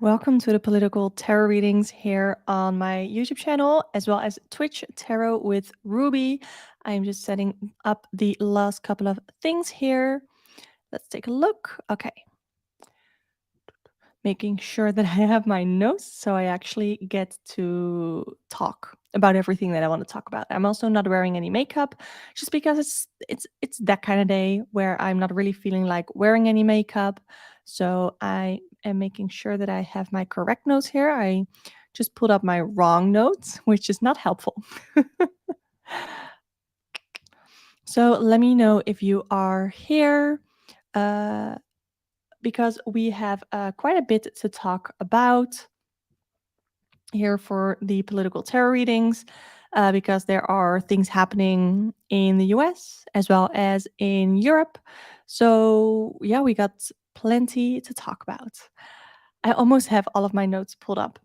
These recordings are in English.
Welcome to the political tarot readings here on my YouTube channel, as well as Twitch Tarot with Ruby. I'm just setting up the last couple of things here. Let's take a look. Okay. Making sure that I have my notes so I actually get to talk about everything that I want to talk about. I'm also not wearing any makeup just because it's that kind of day where I'm not really feeling like wearing any makeup. So I am making sure that I have my correct notes here. I just pulled up my wrong notes, which is not helpful. So let me know if you are here. Because we have quite a bit to talk about here for the political tarot readings, because there are things happening in the US as well as in Europe. So, yeah, we got plenty to talk about. I almost have all of my notes pulled up.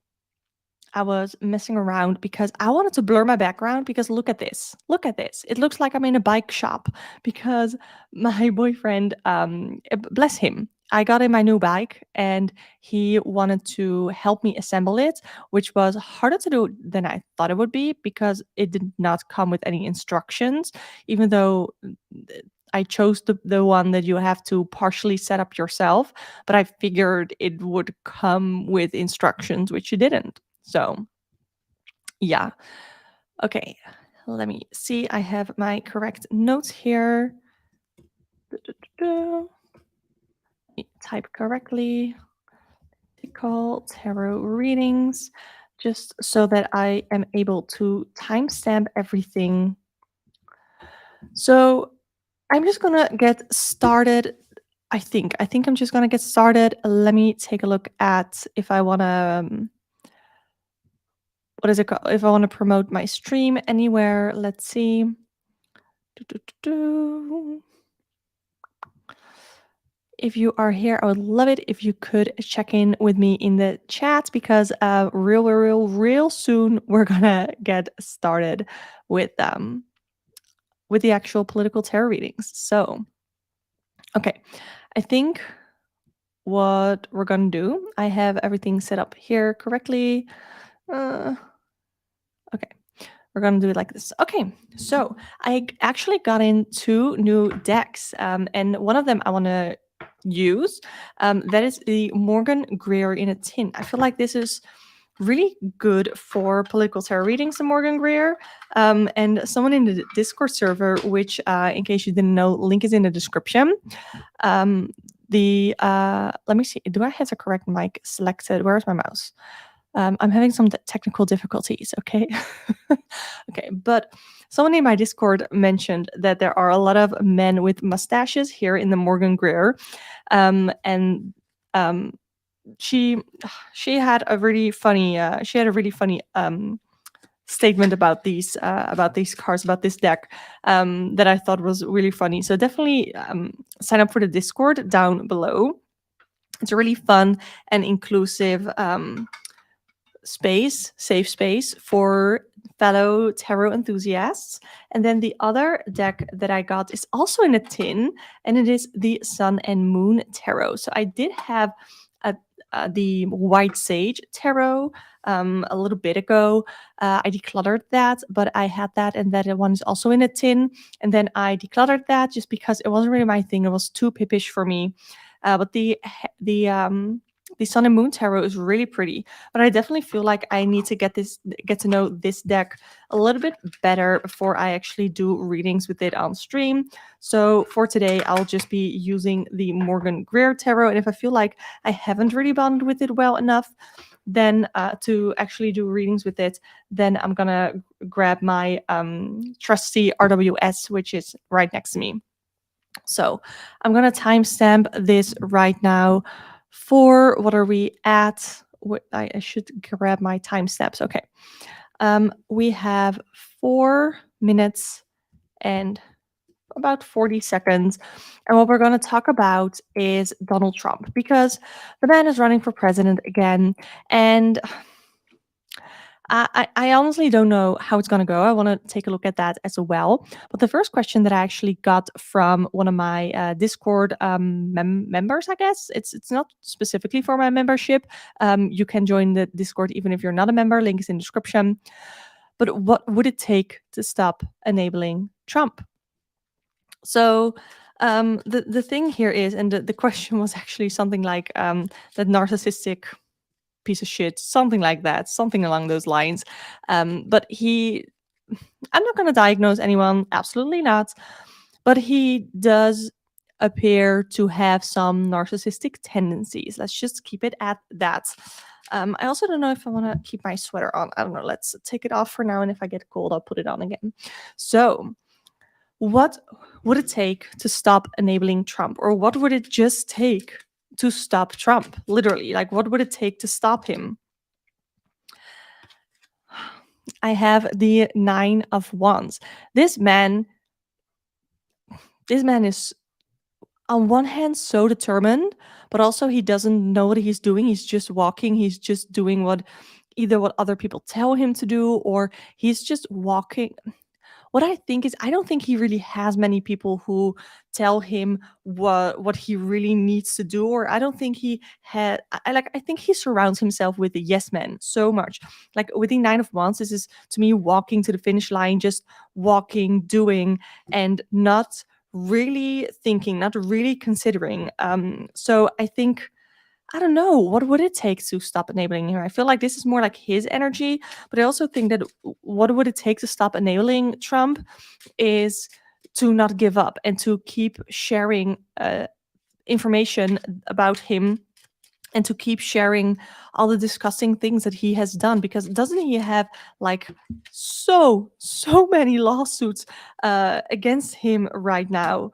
I was messing around because I wanted to blur my background because look at this. Look at this. It looks like I'm in a bike shop because my boyfriend, bless him, I got him my new bike and he wanted to help me assemble it, which was harder to do than I thought it would be because it did not come with any instructions, even though I chose the one that you have to partially set up yourself. But I figured it would come with instructions, which it didn't. So, yeah. Okay, let me see. I have my correct notes here. Let me type correctly. Call tarot readings, just so that I am able to timestamp everything. So I'm just gonna get started. I think I'm just gonna get started. Let me take a look at if I wanna what is it called? If I want to promote my stream anywhere, let's see. If you are here, I would love it if you could check in with me in the chat because real soon we're gonna get started with the actual political tarot readings. So, okay, I think what we're gonna do, I have everything set up here correctly. Okay, we're gonna do it like this. Okay, so I actually got in 2 new decks, and one of them I want to use. That is the Morgan Greer in a tin. I feel like this is really good for political tarot readings, the Morgan Greer. And someone in the Discord server, which, in case you didn't know, link is in the description. Let me see. Do I have the correct mic selected? Where's my mouse? I'm having some technical difficulties, okay? Okay, but someone in my Discord mentioned that there are a lot of men with mustaches here in the Morgan Greer. And she had a really funny statement about these cards, about this deck, that I thought was really funny. So definitely sign up for the Discord down below. It's a really fun and inclusive safe space for fellow tarot enthusiasts. And then the other deck that I got is also in a tin, and it is the Sun and Moon Tarot. So I did have the White Sage Tarot a little bit ago. I decluttered that, but I had that, and that one is also in a tin. And then I decluttered that just because it wasn't really my thing. It was too pippish for me. But the Sun and Moon Tarot is really pretty, but I definitely feel like I need to get to know this deck a little bit better before I actually do readings with it on stream. So for today, I'll just be using the Morgan Greer Tarot, and if I feel like I haven't really bonded with it well enough, then to actually do readings with it, then I'm gonna grab my trusty RWS, which is right next to me. So I'm gonna timestamp this right now. For what are we at? I should grab my timestamps. Okay. We have 4 minutes and about 40 seconds. And what we're going to talk about is Donald Trump, because the man is running for president again. And I honestly don't know how it's gonna go. I want to take a look at that as well. But the first question that I actually got from one of my Discord members, I guess it's not specifically for my membership. You can join the Discord even if you're not a member. Link is in the description. But what would it take to stop enabling Trump? So the thing here is, and the question was actually something like that narcissistic piece of shit, something like that, something along those lines. But I'm not going to diagnose anyone, absolutely not. But he does appear to have some narcissistic tendencies. Let's just keep it at that. I also don't know if I want to keep my sweater on. I don't know. Let's take it off for now. And if I get cold, I'll put it on again. So, what would it take to stop enabling Trump? Or what would it just take to stop Trump? Literally, like, what would it take to stop him? I have the 9 of Wands. This man is on one hand so determined, but also he doesn't know what he's doing. He's just walking. He's just doing what other people tell him to do, or he's just walking. What I think is, I don't think he really has many people who tell him what he really needs to do, or I don't think he had. I think he surrounds himself with the yes men so much. Like with the 9 of Wands, this is to me walking to the finish line, just walking, doing, and not really thinking, not really considering. So I think, I don't know, what would it take to stop enabling him? I feel like this is more like his energy, but I also think that what would it take to stop enabling Trump is to not give up and to keep sharing information about him, and to keep sharing all the disgusting things that he has done, because doesn't he have like so many lawsuits against him right now?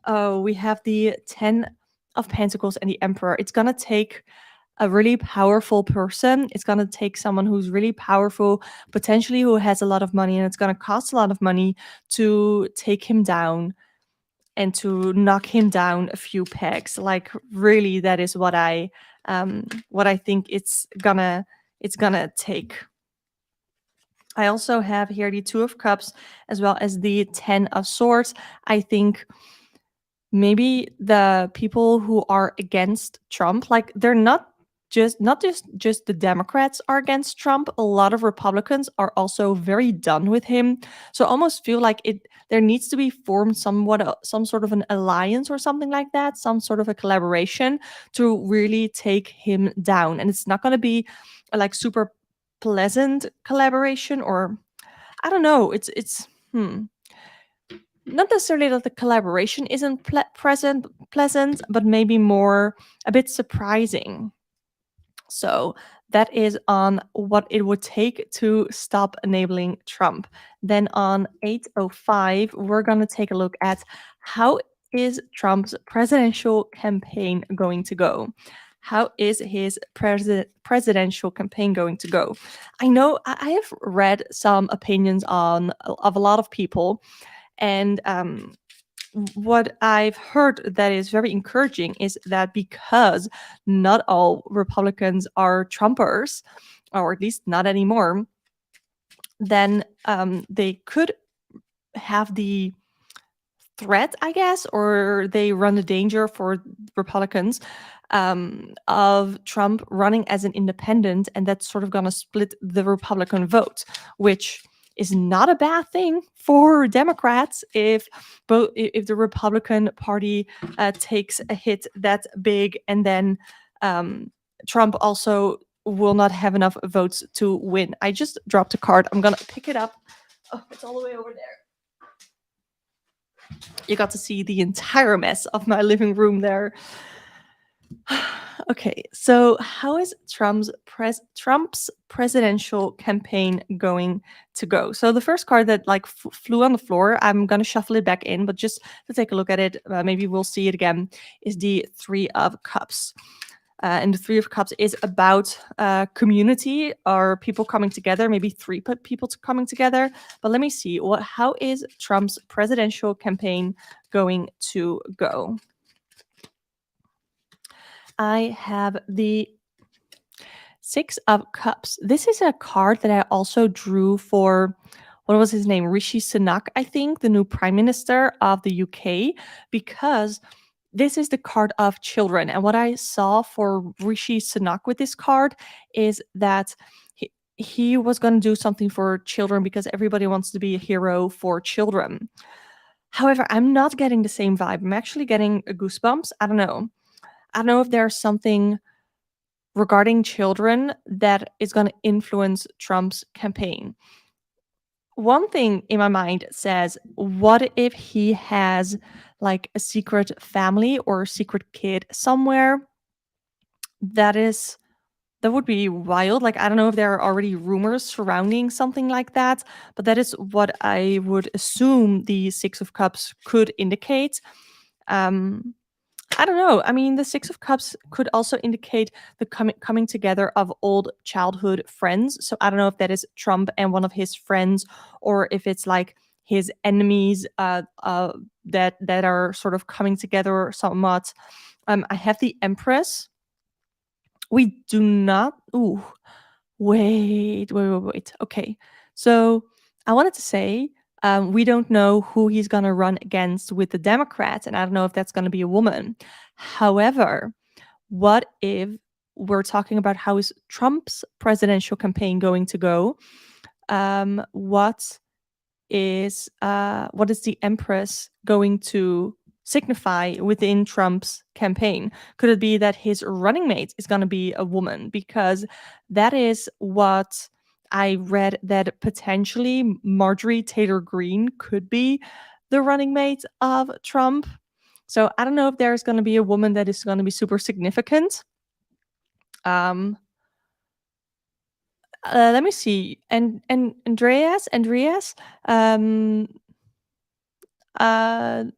We have the 10 of Pentacles and the Emperor. It's gonna take a really powerful person. It's gonna take someone who's really powerful, potentially who has a lot of money, and it's gonna cost a lot of money to take him down and to knock him down a few pegs. Like really, that is what I think it's gonna take. I also have here the 2 of Cups as well as the 10 of Swords. I think maybe the people who are against Trump, like they're not just the Democrats are against Trump. A lot of Republicans are also very done with him. So I almost feel like there needs to be formed some sort of an alliance or something like that, some sort of a collaboration to really take him down. And it's not going to be a like super pleasant collaboration, or I don't know. It's not necessarily that the collaboration isn't pleasant, but maybe more a bit surprising. So that is on what it would take to stop enabling Trump. Then on 8:05, we're going to take a look at how is Trump's presidential campaign going to go? How is his presidential campaign going to go? I know I have read some opinions of a lot of people, and what I've heard that is very encouraging is that because not all Republicans are Trumpers, or at least not anymore, then they could have the threat, I guess, or they run the danger for Republicans of Trump running as an independent, and that's sort of going to split the Republican vote, which is not a bad thing for Democrats if the Republican Party takes a hit that big, and then Trump also will not have enough votes to win. I just dropped a card. I'm gonna pick it up. Oh, it's all the way over there. You got to see the entire mess of my living room there. Okay, so how is Trump's presidential campaign going to go? So the first card that like flew on the floor, I'm gonna shuffle it back in, but just to take a look at it, maybe we'll see it again, is the 3 of Cups. And the 3 of Cups is about community or people coming together, maybe 3 people coming together. But let me see, how is Trump's presidential campaign going to go? I have the Six of Cups. This is a card that I also drew for, what was his name? Rishi Sunak, I think, the new prime minister of the UK, because this is the card of children. And what I saw for Rishi Sunak with this card is that he was going to do something for children because everybody wants to be a hero for children. However, I'm not getting the same vibe. I'm actually getting goosebumps. I don't know. I don't know if there's something regarding children that is going to influence Trump's campaign. One thing in my mind says, what if he has like a secret family or a secret kid somewhere that is that would be wild. Like, I don't know if there are already rumors surrounding something like that, but that is what I would assume the Six of Cups could indicate. Um, I don't know. I mean, the Six of Cups could also indicate the coming together of old childhood friends. So I don't know if that is Trump and one of his friends, or if it's like his enemies that are sort of coming together somewhat. I have the Empress. We do not. Ooh, wait. Okay, so I wanted to say we don't know who he's gonna run against with the Democrats, and I don't know if that's gonna be a woman. However, what if we're talking about how is Trump's presidential campaign going to go? What what is the Empress going to signify within Trump's campaign? Could it be that his running mate is going to be a woman? Because that is what I read, that potentially Marjorie Taylor Greene could be the running mate of Trump. So I don't know if there's going to be a woman that is going to be super significant. Um, Let me see. And Andreas, um,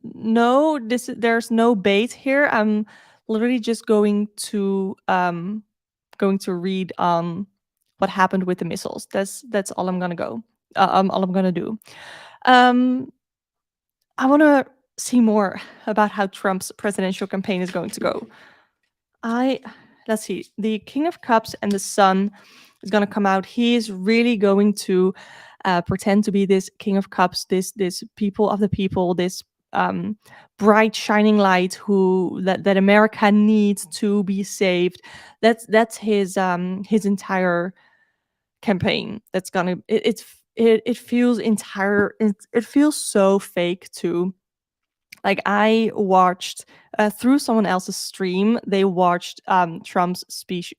no, there's no bait here. I'm literally just going to read what happened with the missiles. That's all I'm gonna go. All I'm gonna do. Um, I want to see more about how Trump's presidential campaign is going to go. I Let's see. The King of Cups and the Sun is going to come out. He is really going to pretend to be this King of Cups, this people of the people, this bright shining light who that America needs to be saved. That's his entire campaign. That's gonna it feels it feels so fake too. Like, I watched through someone else's stream, they watched Trump's speech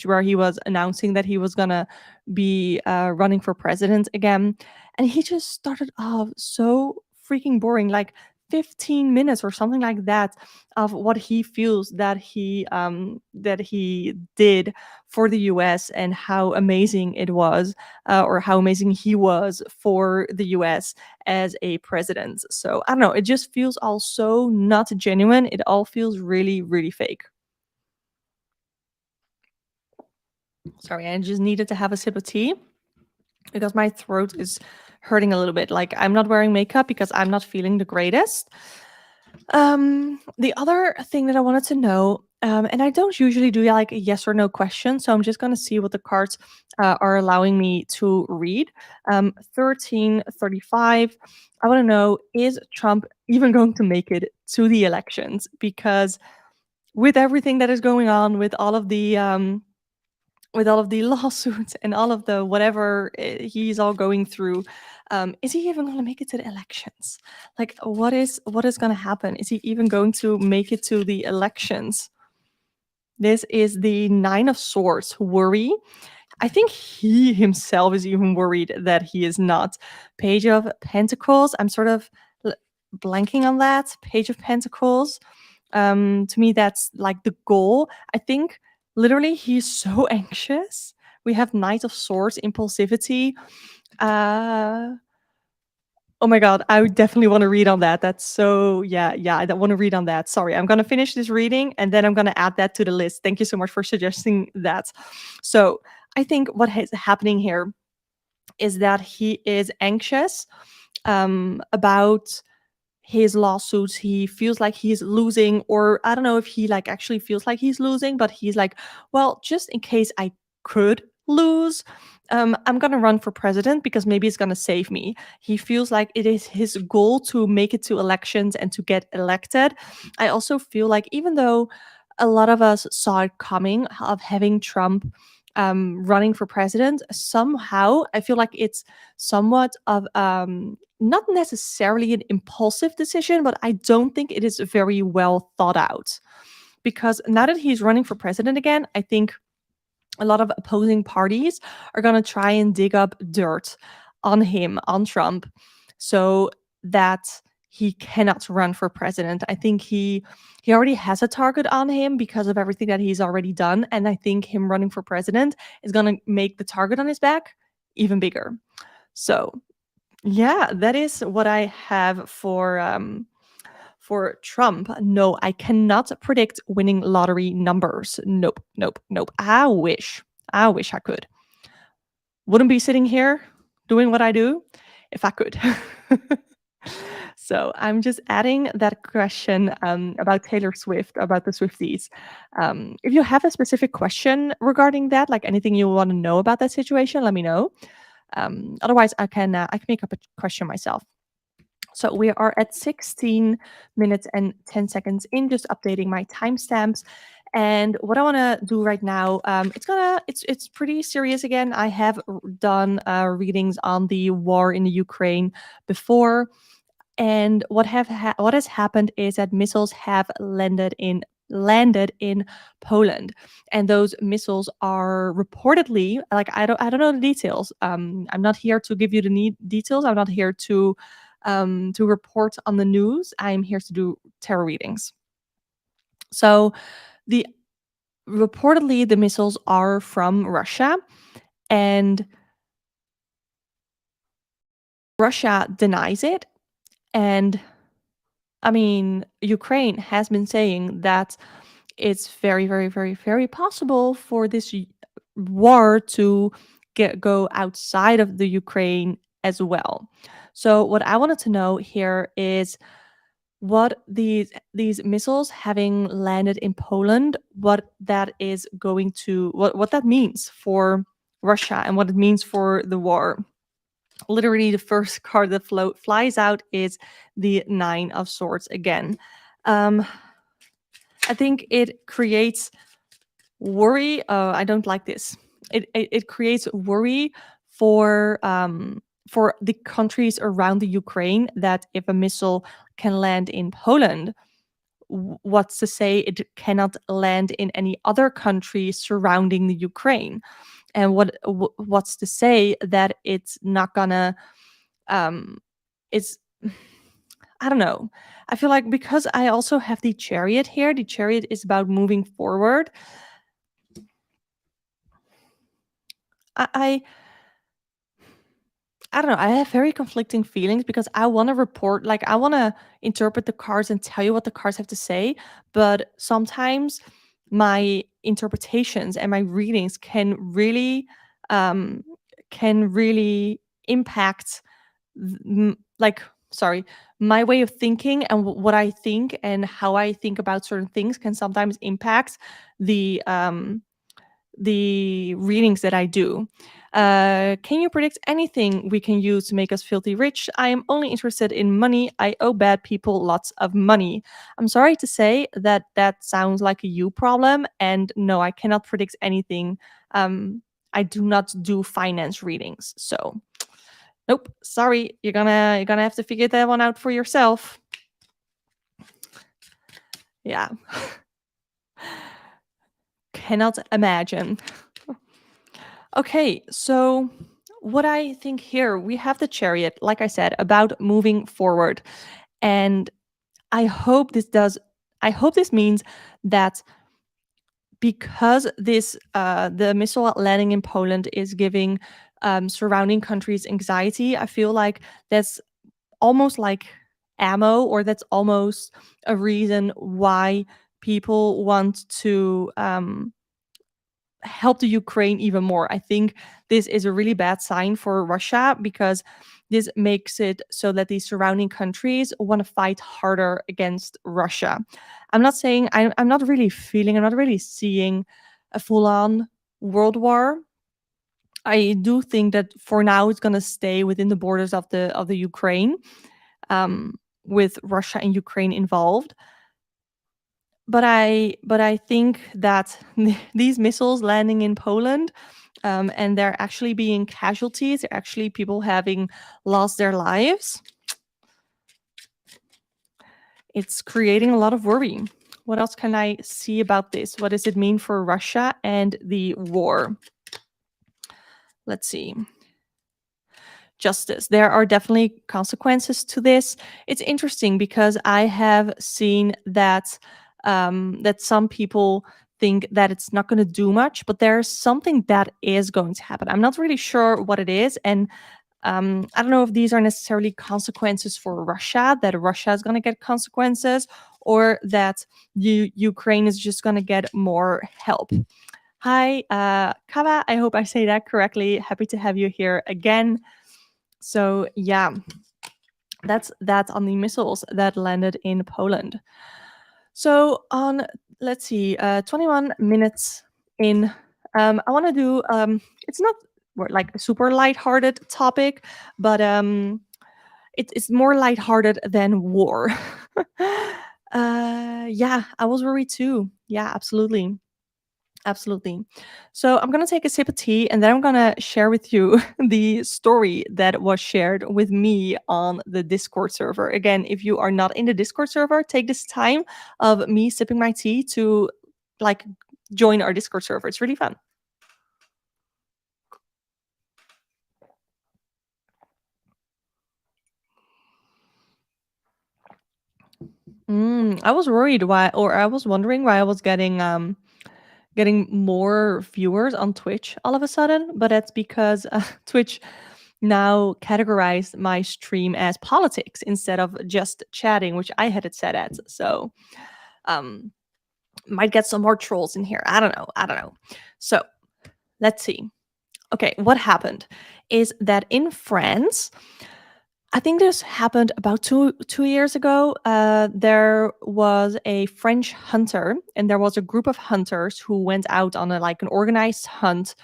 where he was announcing that he was gonna be running for president again, and he just started off so freaking boring, like 15 minutes or something like that, of what he feels that he did for the US and how amazing it was, or how amazing he was for the US as a president. So I don't know, it just feels all so not genuine. It all feels really, really fake. Sorry, I just needed to have a sip of tea because my throat is hurting a little bit. Like, I'm not wearing makeup because I'm not feeling the greatest. The other thing that I wanted to know, and I don't usually do like a yes or no question, so I'm just gonna see what the cards are allowing me to read. 1335. I want to know, is Trump even going to make it to the elections? Because with everything that is going on, with all of the lawsuits and all of the whatever he's all going through, is he even going to make it to the elections? Like, what is going to happen? Is he even going to make it to the elections? This is the Nine of Swords. Worry. I think he himself is even worried that he is not. Page of Pentacles. I'm sort of blanking on that. Page of Pentacles. To me, that's like the goal. I think literally he's so anxious. We have Knight of Swords, impulsivity. Oh my god, I would definitely want to read on that. That's so, yeah, I don't want to read on that. Sorry, I'm gonna finish this reading and then I'm gonna add that to the list. Thank you so much for suggesting that. So I think what is happening here is that he is anxious about his lawsuits. He feels like he's losing, or I don't know if he like actually feels like he's losing, but he's like, well, just in case I could lose, I'm gonna run for president because maybe it's gonna save me. He feels like it is his goal to make it to elections and to get elected. I also feel like even though a lot of us saw it coming of having Trump running for president, somehow I feel like it's somewhat of not necessarily an impulsive decision, but I don't think it is very well thought out. Because now that he's running for president again, I think a lot of opposing parties are going to try and dig up dirt on him, on Trump, so that he cannot run for president. I think he already has a target on him because of everything that he's already done, and I think him running for president is going to make the target on his back even bigger. So, yeah, that is what I have for Trump. No, I cannot predict winning lottery numbers. Nope, nope, nope. I wish. I wish I could. Wouldn't be sitting here doing what I do if I could. So I'm just adding that question about Taylor Swift, about the Swifties. If you have a specific question regarding that, like anything you want to know about that situation, let me know. Otherwise, I can make up a question myself. So we are at 16 minutes and 10 seconds in, just updating my timestamps. And what I want to do right now, it's pretty serious again. I have done readings on the war in the Ukraine before, and what has happened is that missiles have landed in Poland, and those missiles are reportedly, like, I don't know the details. I'm not here to give you the details. I'm not here to report on the news. I'm here to do tarot readings. So the reportedly the missiles are from Russia, and Russia denies it. And I mean, Ukraine has been saying that it's very, very, very, very possible for this war to go outside of the Ukraine as well. So what I wanted to know here is what these missiles having landed in Poland, what that is going to what that means for Russia and what it means for the war. Literally, the first card that flies out is the Nine of Swords again. I think it creates worry. I don't like this. It creates worry for the countries around the Ukraine, that if a missile can land in Poland, what's to say it cannot land in any other country surrounding the Ukraine? And what's to say that it's not gonna it's I don't know. I feel like because I also have the Chariot here, the Chariot is about moving forward. I I don't know. I have very conflicting feelings because I want to report, like, I want to interpret the cards and tell you what the cards have to say. But sometimes my interpretations and my readings um, can really impact, like, sorry, my way of thinking and what I think and how I think about certain things can sometimes impact the readings that I do. Can you predict anything we can use to make us filthy rich? I am only interested in money. I owe bad people lots of money. I'm sorry to say that that sounds like a you problem. And no, I cannot predict anything. I do not do finance readings. So, nope. Sorry, you're gonna have to figure that one out for yourself. Yeah. Cannot imagine. Okay, so what I think here, we have the Chariot, like I said, about moving forward. And I hope this means that because the missile landing in Poland is giving surrounding countries anxiety, I feel like that's almost like ammo, or that's almost a reason why people want to help the Ukraine even more. I think this is a really bad sign for Russia because this makes it so that the surrounding countries want to fight harder against Russia. I'm not saying I'm not really seeing a full-on world war. I do think that for now it's going to stay within the borders of the Ukraine, with Russia and Ukraine involved. But I think that these missiles landing in Poland, and there actually being casualties, there actually people having lost their lives. It's creating a lot of worry. What else can I see about this? What does it mean for Russia and the war? Let's see. Justice. There are definitely consequences to this. It's interesting because I have seen that that some people think that it's not going to do much, but there's something that is going to happen. I'm not really sure what it is, and I don't know if these are necessarily consequences for Russia, that Russia is going to get consequences, or that Ukraine is just going to get more help. Hi, Kava. I hope I say that correctly. Happy to have you here again. So yeah, that's on the missiles that landed in Poland. So on, let's see, 21 minutes in, I want to do, it's not like a super lighthearted topic, but it's more lighthearted than war. Yeah, I was worried too. Yeah, absolutely. Absolutely. So I'm going to take a sip of tea and then I'm going to share with you the story that was shared with me on the Discord server. Again, if you are not in the Discord server, take this time of me sipping my tea to like join our Discord server. It's really fun. I was worried why, or I was wondering why I was getting more viewers on Twitch all of a sudden, but that's because Twitch now categorized my stream as politics instead of just chatting, which I had it set at. So, um, might get some more trolls in here. I don't know. I don't know. So, let's see. Okay, what happened is that in France, I think this happened about two years ago. There was a French hunter, and there was a group of hunters who went out on an organized hunt,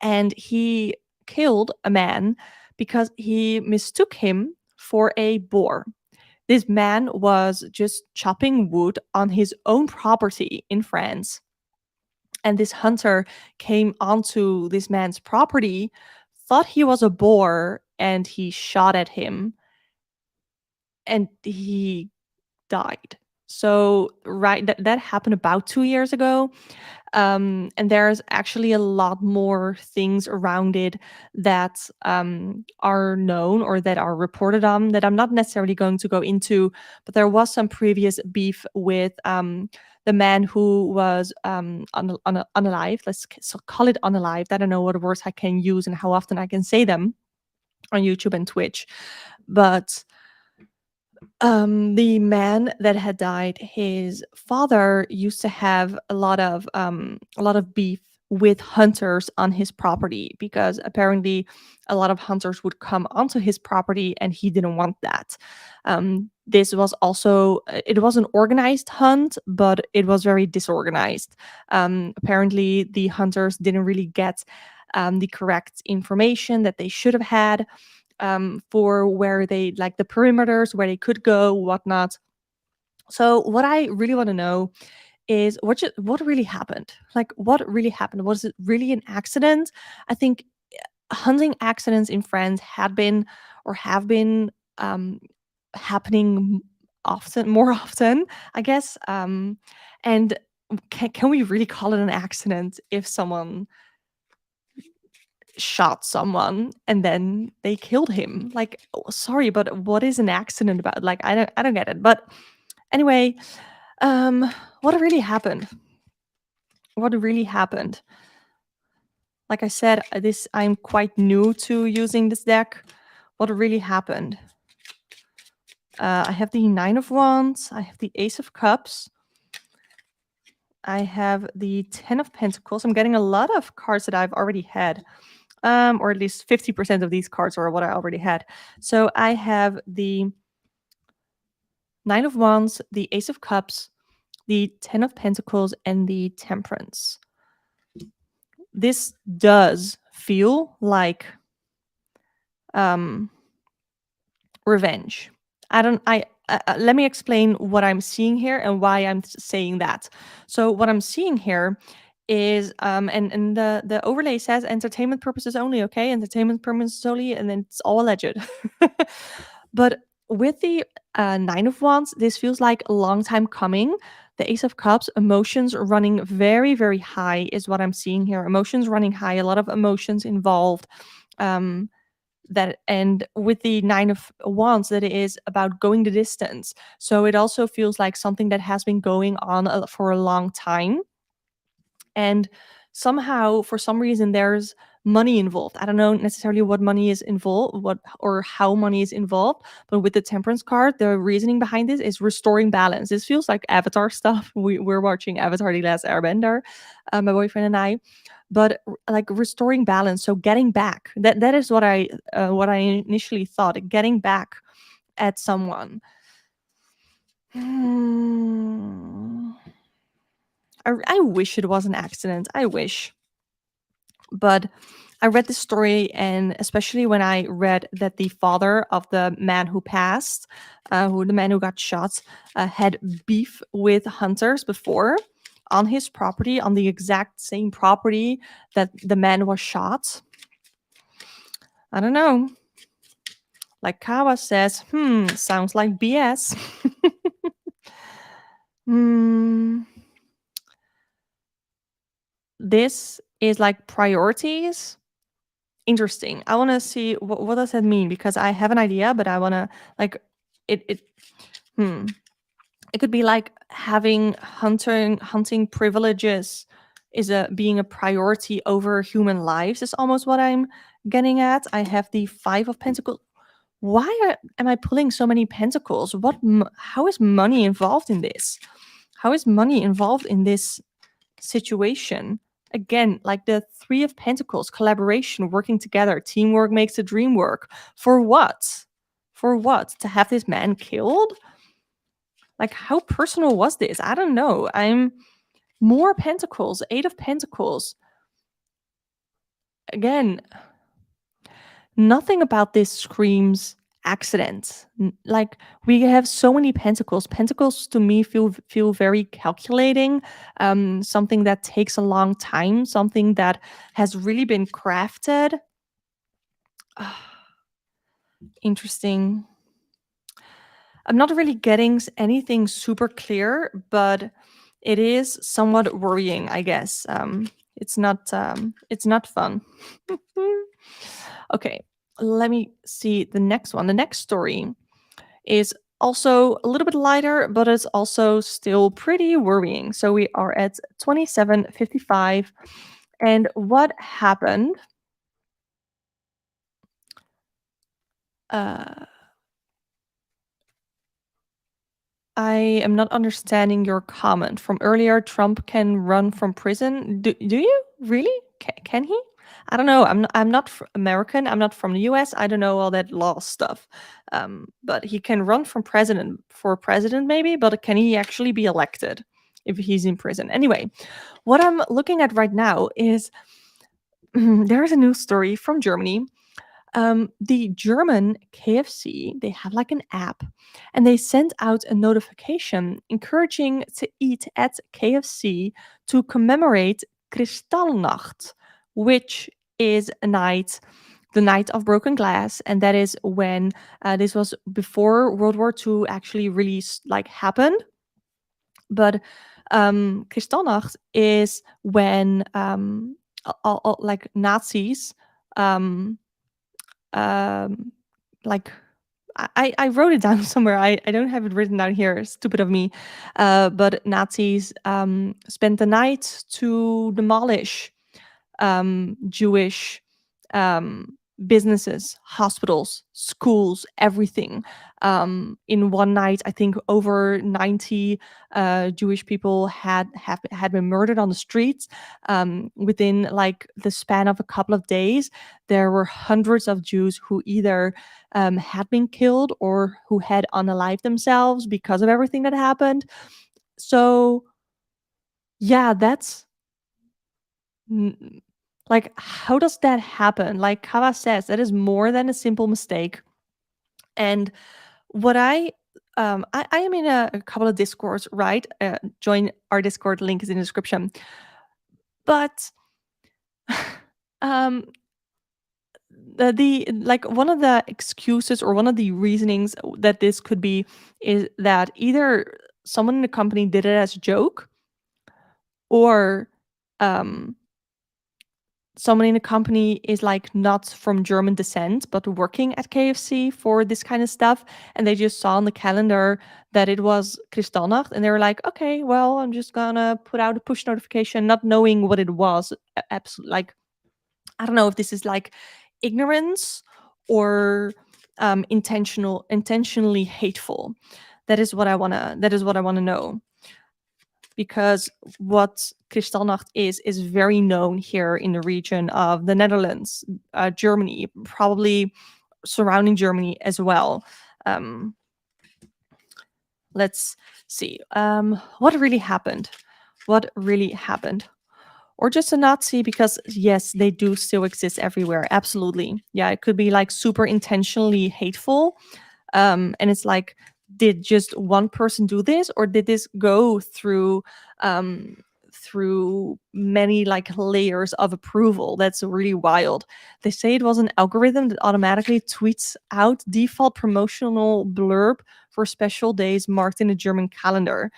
and he killed a man because he mistook him for a boar. This man was just chopping wood on his own property in France, and this hunter came onto this man's property, thought he was a boar, and he shot at him, and he died. So right, that happened about 2 years ago. And there's actually a lot more things around it that are known or that are reported on that I'm not necessarily going to go into. But there was some previous beef with the man who was unalived. So call it unalived. I don't know what words I can use and how often I can say them on YouTube and Twitch. But the man that had died, his father used to have a lot of beef with hunters on his property because apparently a lot of hunters would come onto his property and he didn't want that. This was also it was an organized hunt, but it was very disorganized. Apparently, the hunters didn't really get the correct information that they should have had, for where they like the perimeters where they could go, whatnot. So what I really want to know is what really happened. Like what really happened? Was it really an accident? I think hunting accidents in France had been or have been um, happening often, more often, I guess. And can we really call it an accident if someone shot someone and then they killed him? Like, oh, sorry, but what is an accident about? Like, I don't get it. But anyway, what really happened? What really happened? Like I said, this I'm quite new to using this deck. What really happened? I have the Nine of Wands. I have the Ace of Cups. I have the Ten of Pentacles. I'm getting a lot of cards that I've already had. Or at least 50% of these cards are what I already had. So I have the Nine of Wands, the Ace of Cups, the Ten of Pentacles, and the Temperance. this does feel like um revenge. I don't I Let me explain what I'm seeing here and why I'm saying that. So what I'm seeing here is and the overlay says entertainment purposes only, okay? Entertainment purposes only, and then it's all alleged. But with the 9 of Wands, this feels like a long time coming. The Ace of Cups, emotions running very, very high is what I'm seeing here. Emotions running high, a lot of emotions involved. Um, that and with the 9 of Wands, that it is about going the distance. So it also feels like something that has been going on for a long time, and somehow for some reason there's money involved. I don't know necessarily what money is involved, what or how money is involved, but with the Temperance card, the reasoning behind this is restoring balance. This feels like Avatar stuff. We're watching Avatar: The Last Airbender, my boyfriend and I, but like restoring balance, so getting back. That is what I initially thought, getting back at someone. Hmm. I wish it was an accident. I wish. But I read the story, and especially when I read that the father of the man who passed, the man who got shot, had beef with hunters before on his property, on the exact same property that the man was shot. I don't know. Like Kawa says, sounds like BS. Hmm. This is like priorities. Interesting. I want to see what does that mean, because I have an idea, but I want to like it. Hmm. It could be like having hunting privileges is a being a priority over human lives is almost what I'm getting at. I have the 5 of Pentacles. Am I pulling so many pentacles? How is money involved in this? How is money involved in this situation? Again, like the 3 of Pentacles, collaboration, working together, teamwork makes the dream work. For what? For what? To have this man killed? Like, how personal was this? I don't know. I'm more Pentacles, 8 of Pentacles. Again, nothing about this screams accident. Like, we have so many pentacles. Pentacles to me feel very calculating, something that takes a long time, something that has really been crafted. Interesting. I'm not really getting anything super clear, but it is somewhat worrying, I guess. It's not fun. Okay, let me see the next one. The next story is also a little bit lighter, but it's also still pretty worrying. So we are at 2755. And what happened? Uh, I am not understanding your comment from earlier. Trump can run from prison. Do you really? Can he? I don't know. I'm not American. I'm not from the US. I don't know all that law stuff. But he can run from president maybe. But can he actually be elected if he's in prison? Anyway, what I'm looking at right now is there is a news story from Germany. The German KFC, they have like an app, and they sent out a notification encouraging to eat at KFC to commemorate Kristallnacht, which is the night of broken glass, and that is when this was before World War II actually really like happened. But Kristallnacht is when like Nazis. Um, um like I wrote it down somewhere. I don't have it written down here. Stupid of me. But Nazis spent the night to demolish Jewish businesses, hospitals, schools, everything. In one night, I think over 90 Jewish people had been murdered on the streets. Within like the span of a couple of days, there were hundreds of Jews who either had been killed or who had unalived themselves because of everything that happened. So yeah, that's Like, how does that happen? Like Kava says, that is more than a simple mistake. And what I am in a couple of discords, right? Join our Discord, link is in the description. But um the like one of the excuses or one of the reasonings that this could be is that either someone in the company did it as a joke, or um someone in the company is like not from German descent but working at KFC for this kind of stuff, and they just saw on the calendar that it was Kristallnacht, and they were like, okay, well, I'm just gonna put out a push notification, not knowing what it was. Absolutely, like, I don't know if this is like ignorance or intentionally hateful. That is what I wanna know, because what Kristallnacht is very known here in the region of the Netherlands, Germany, probably surrounding Germany as well. Um, let's see. What really happened? What really happened? Or just a Nazi, because yes, they do still exist everywhere. Absolutely. Yeah, it could be like super intentionally hateful. And it's like, did just one person do this, or did this go um through many like layers of approval? That's really wild. They say it was an algorithm that automatically tweets out default promotional blurb for special days marked in the German calendar.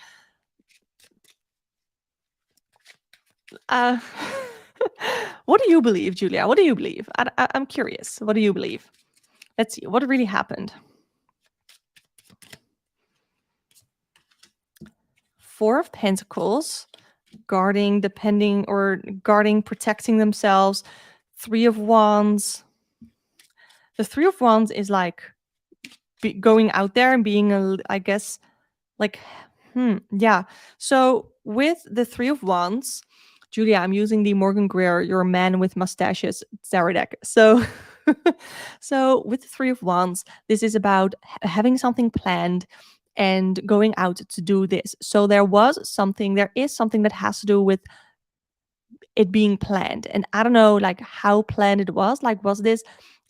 uh what do you believe, Julia? What do you believe? I'm curious, what do you believe? Let's see what really happened. Four of Pentacles, guarding, depending, or guarding, protecting themselves. Three of Wands. The Three of Wands is like going out there and being, I guess, like, yeah. So with the Three of Wands, Julia, I'm using the Morgan Greer, You're a Man with Mustaches tarot deck. So, so with the Three of Wands, this is about having something planned and going out to do this. So there is something that has to do with it being planned. And I don't know like how planned it was. Like, was this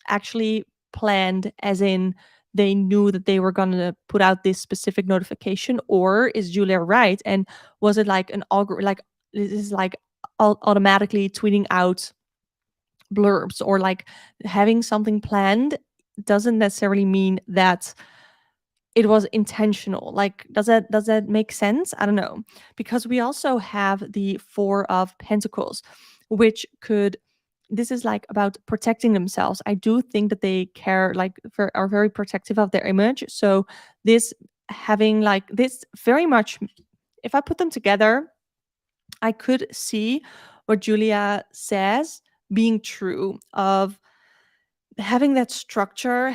actually planned as in they knew that they were going to put out this specific notification, or is Julia right? And was it like an algorithm, like this is like automatically tweeting out blurbs, or like having something planned doesn't necessarily mean that it was intentional. Like, does that make sense? I don't know. Because we also have the Four of Pentacles, which could, this is like about protecting themselves. I do think that they care, like are very protective of their image. So this, having like this very much, if I put them together, I could see what Julia says being true, of having that structure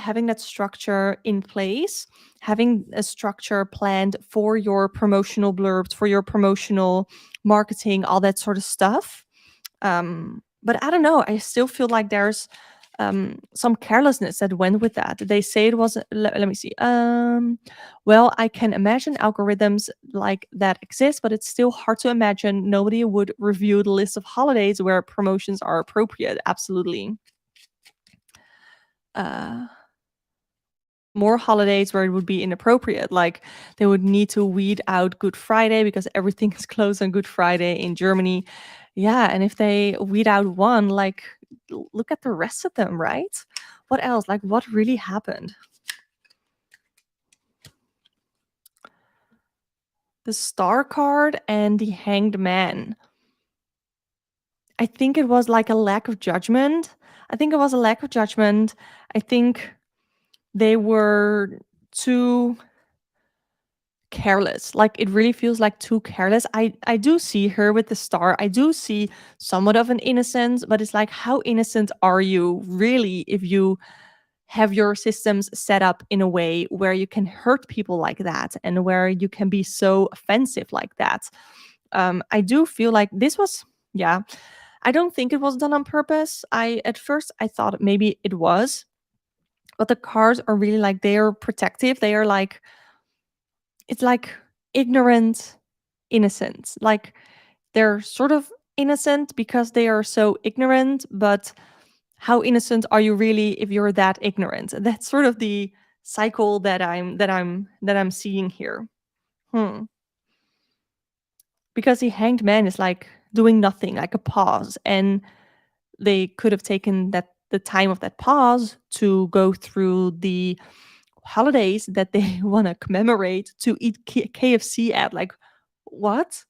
in place, having a structure planned for your promotional blurbs, for your promotional marketing, all that sort of stuff. But I don't know, I still feel like there's some carelessness that went with that. They say it was, let me see. Well, I can imagine algorithms like that exist, but it's still hard to imagine nobody would review the list of holidays where promotions are appropriate. Absolutely. uh more holidays where it would be inappropriate, like they would need to weed out Good Friday because everything is closed on Good Friday in Germany. Yeah, and if they weed out one, like look at the rest of them, right? What else? Like, what really happened? The Star card and the Hanged Man. I think it was like a lack of judgment. I think it was a lack of judgment. I think they were too careless. Like, it really feels like too careless. I do see her with the star. I do see somewhat of an innocence, but it's like, how innocent are you really if you have your systems set up in a way where you can hurt people like that and where you can be so offensive like that? I do feel like this was, yeah, I don't think it was done on purpose. At first I thought maybe it was, but the cards are really like, they are protective. They are like, it's like ignorant innocence. Like, they're sort of innocent because they are so ignorant, but how innocent are you really if you're that ignorant? That's sort of the cycle that I'm seeing here. Hmm. Because the hanged man is like doing nothing, like a pause, and they could have taken the time of that pause to go through the holidays that they want to commemorate, to eat KFC at. Like, what?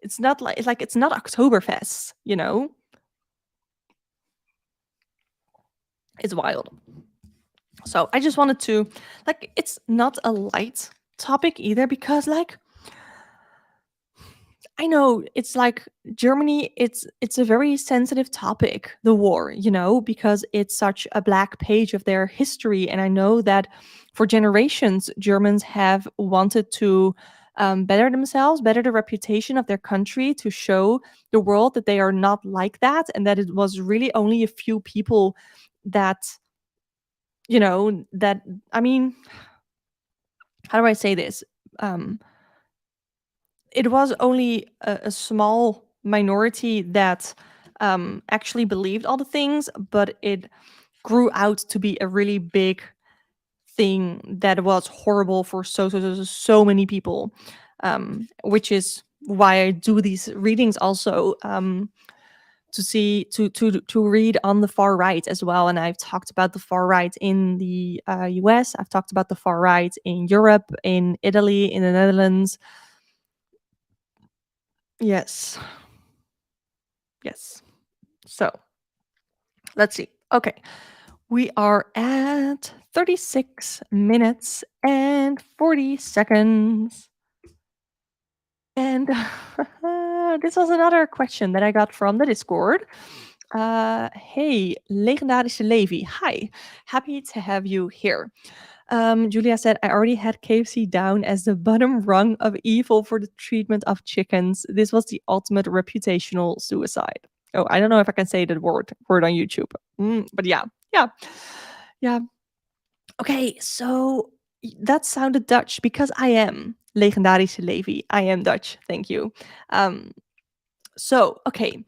It's not like it's not Oktoberfest, you know? It's wild. So I just wanted to, like, it's not a light topic either, because like I know it's like Germany, it's a very sensitive topic, the war, because it's such a black page of their history. And I know that for generations, Germans have wanted to better themselves, better the reputation of their country, to show the world that they are not like that, and that it was really only a few people that, that, I mean, how do I say this? Um, it was only a small minority that actually believed all the things, but it grew out to be a really big thing that was horrible for so many people, which is why I do these readings also, to see to read on the far right as well. And I've talked about the far right in the US. I've talked about the far right in Europe, in Italy, in the Netherlands. Yes. Yes. So let's see. Okay. We are at 36 minutes and 40 seconds. And this was another question that I got from the Discord. Hey, legendarische Levi. Hi. Happy to have you here. Julia said, I already had KFC down as the bottom rung of evil for the treatment of chickens. This was the ultimate reputational suicide. Oh, I don't know if I can say that word on YouTube. But yeah, yeah, yeah. Okay, so that sounded Dutch because I am legendarische Levi. I am Dutch. Thank you. Um, okay.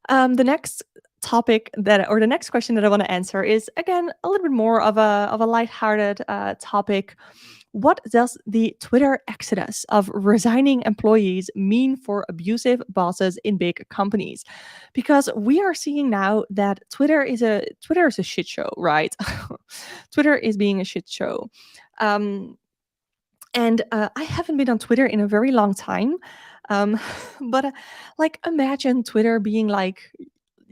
The next topic or the next question that I want to answer is, again, a little bit more of a lighthearted topic. What does the Twitter exodus of resigning employees mean for abusive bosses in big companies? Because we are seeing now that Twitter is a shit show, right? Twitter is being a shit show. And I haven't been on Twitter in a very long time. Um, but like, imagine Twitter being like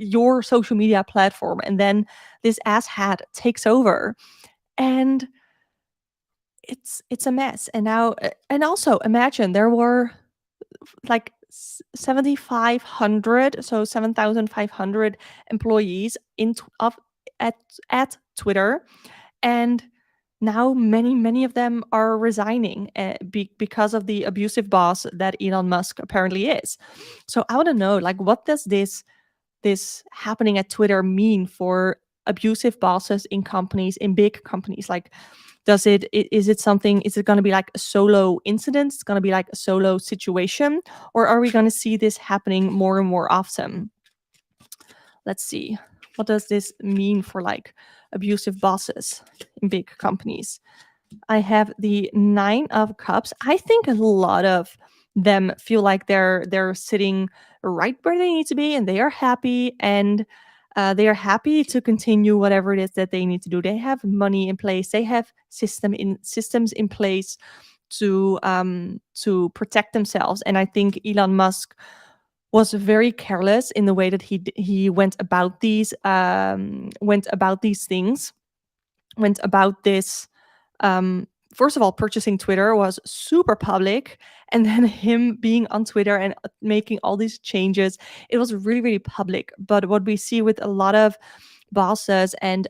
your social media platform, and then this asshat takes over, and it's a mess. And now, and also imagine there were like 7,500, so 7,500 employees at Twitter, and now many of them are resigning because of the abusive boss that Elon Musk apparently is. So I want to know, like, what does this happening at Twitter mean for abusive bosses in companies, in big companies? Like, is it something, is it going to be like a solo incident? It's going to be like a solo situation, or are we going to see this happening more and more often? Let's see. What does this mean for like abusive bosses in big companies? I have the 9 of Cups. I think a lot of them feel like they're sitting right where they need to be, and they are happy, and they are happy to continue whatever it is that they need to do. They have money in place. They have systems in place to protect themselves. And I think Elon Musk was very careless in the way that he went about these things, went about this. First of all, purchasing Twitter was super public, and then him being on Twitter and making all these changes, it was really, really public. But what we see with a lot of bosses, and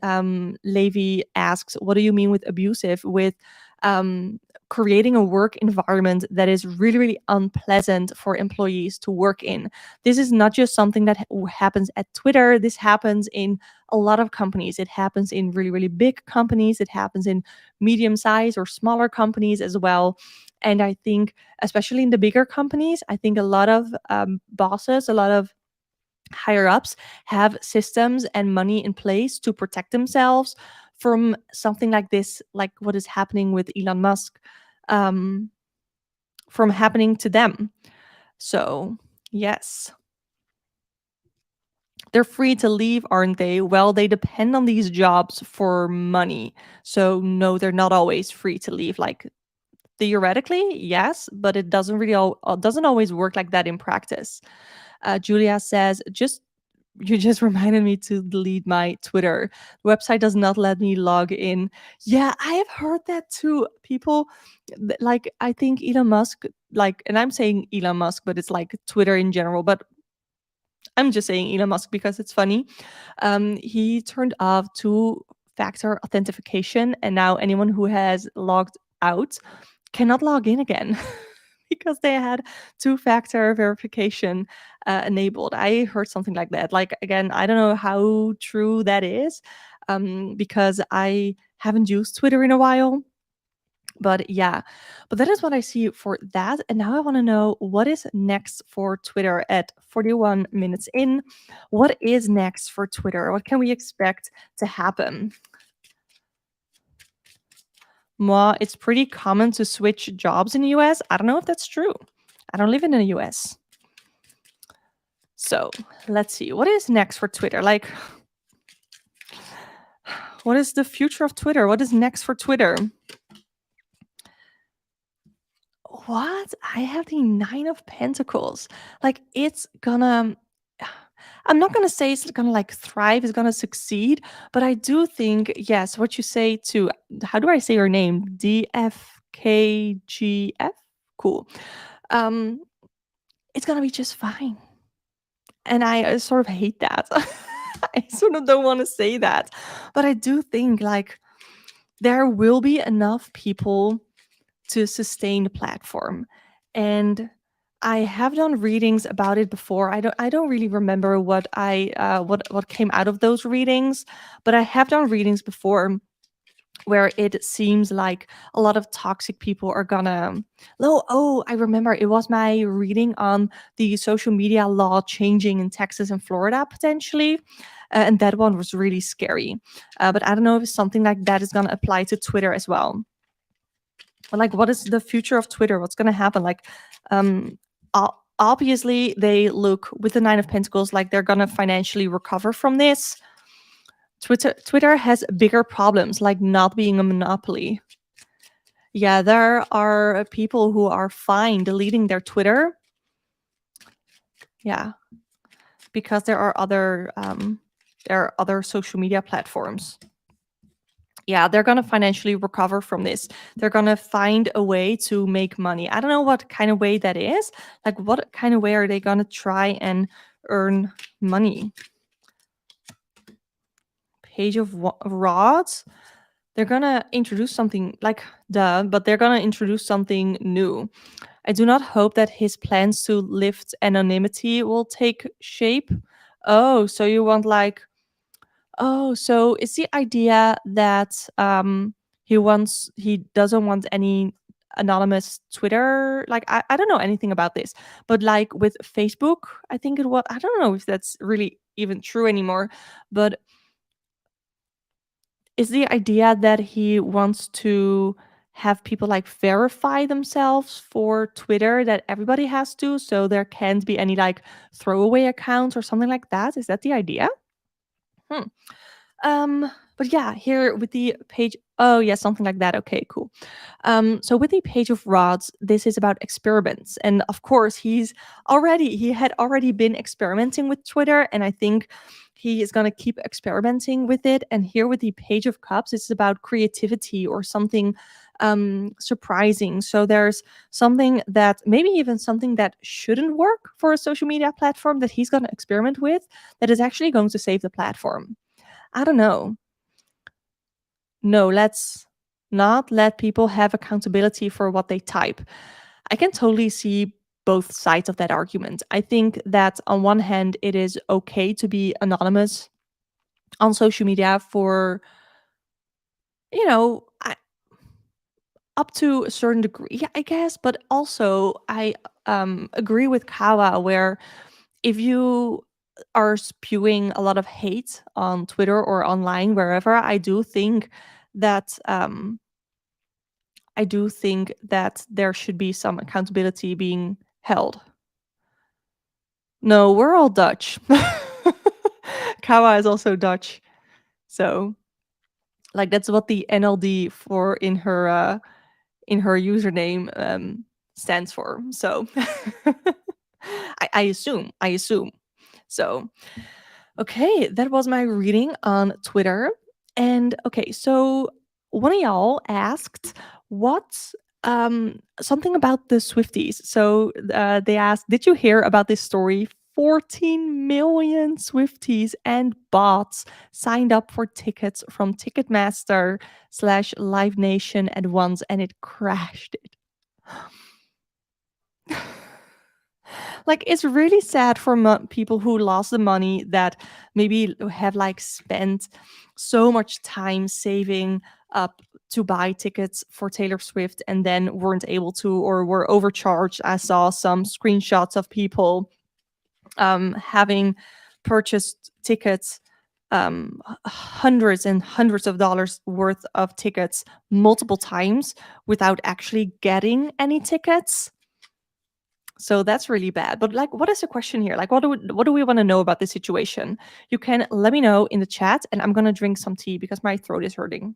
Levi asks, what do you mean with abusive? With um, creating a work environment that is really, really unpleasant for employees to work in. This is not just something that happens at Twitter. This happens in a lot of companies. It happens in really, really big companies. It happens in medium size or smaller companies as well. And I think, especially in the bigger companies, I think a lot of bosses, a lot of higher ups have systems and money in place to protect themselves from something like this, like what is happening with Elon Musk, um, from happening to them. So, yes, they're free to leave, aren't they? Well, they depend on these jobs for money. So, no, they're not always free to leave. Like, theoretically, yes, but it doesn't really doesn't always work like that in practice. Julia says, just you just reminded me to delete my Twitter. The website does not let me log in. Yeah, I have heard that too. People like, I think Elon Musk, like, and I'm saying Elon Musk, but it's like Twitter in general, but I'm just saying Elon Musk because it's funny. He turned off two-factor authentication, and now anyone who has logged out cannot log in again. Because they had two-factor verification enabled. I heard something like that. Like, again, I don't know how true that is, because I haven't used Twitter in a while. But yeah, but that is what I see for that. And now I want to know what is next for Twitter at 41 minutes in. What is next for Twitter? What can we expect to happen? Moi, it's pretty common to switch jobs in the US. I don't know if that's true. I don't live in the US. So let's see. What is next for Twitter? Like, what is the future of Twitter? What is next for Twitter? What? I have the Nine of Pentacles. Like, it's gonna. I'm not gonna say it's gonna like thrive, it's gonna succeed, but I do think, yes, what you say to, how do I say your name? DFKGF? Cool. Um, it's gonna be just fine. And I sort of hate that. I sort of don't want to say that. But I do think like there will be enough people to sustain the platform. And I have done readings about it before. I don't really remember what came out of those readings, but I have done readings before where it seems like a lot of toxic people are gonna. Oh, I remember, it was my reading on the social media law changing in Texas and Florida potentially, and that one was really scary. But I don't know if something like that is gonna apply to Twitter as well. Like, what is the future of Twitter? What's gonna happen? Like, obviously they look with the Nine of Pentacles like they're gonna financially recover from this. Twitter has bigger problems, like not being a monopoly. Yeah, there are people who are fine deleting their Twitter. Yeah, because there are other social media platforms. Yeah, they're gonna financially recover from this. They're gonna find a way to make money. I don't know what kind of way that is. Like, what kind of way are they gonna try and earn money? Page of Rods. They're gonna introduce something like but they're gonna introduce something new. I do not hope that his plans to lift anonymity will take shape. Oh, so you want like, oh, so it's the idea that he doesn't want any anonymous Twitter. Like, I don't know anything about this, but like with Facebook, I think it was, I don't know if that's really even true anymore, but is the idea that he wants to have people like verify themselves for Twitter, that everybody has to, so there can't be any like throwaway accounts or something like that? Is that the idea? Hmm. But yeah, here with the page, oh yeah, something like that. Okay, cool. So with the Page of Rods, this is about experiments. And of course, he had already been experimenting with Twitter, and I think he is gonna keep experimenting with it. And here with the Page of Cups, it's about creativity or something surprising. So there's something that, maybe even something that shouldn't work for a social media platform, that he's gonna experiment with, that is actually going to save the platform. I don't know. No, let's. not let people have accountability for what they type. I can totally see both sides of that argument. I think that on one hand, it is okay to be anonymous on social media for, you know, up to a certain degree, I guess. But also, I agree with Kawa, where if you are spewing a lot of hate on Twitter or online, wherever, that I do think that there should be some accountability being held. No, we're all Dutch. Kawa is also Dutch. So, like, that's what the NLD for in her username stands for. So, I assume. I assume. So, okay, that was my reading on Twitter. And okay, so one of y'all asked what something about the Swifties. So they asked, did you hear about this story? 14 million Swifties and bots signed up for tickets from Ticketmaster / Live Nation at once, and it crashed it. Like, it's really sad for people who lost the money, that maybe have like spent so much time saving up to buy tickets for Taylor Swift and then weren't able to, or were overcharged. I saw some screenshots of people having purchased tickets, hundreds and hundreds of dollars worth of tickets multiple times without actually getting any tickets. So that's really bad. But like, what is the question here? Like, what do we want to know about this situation? You can let me know in the chat, and I'm gonna drink some tea because my throat is hurting.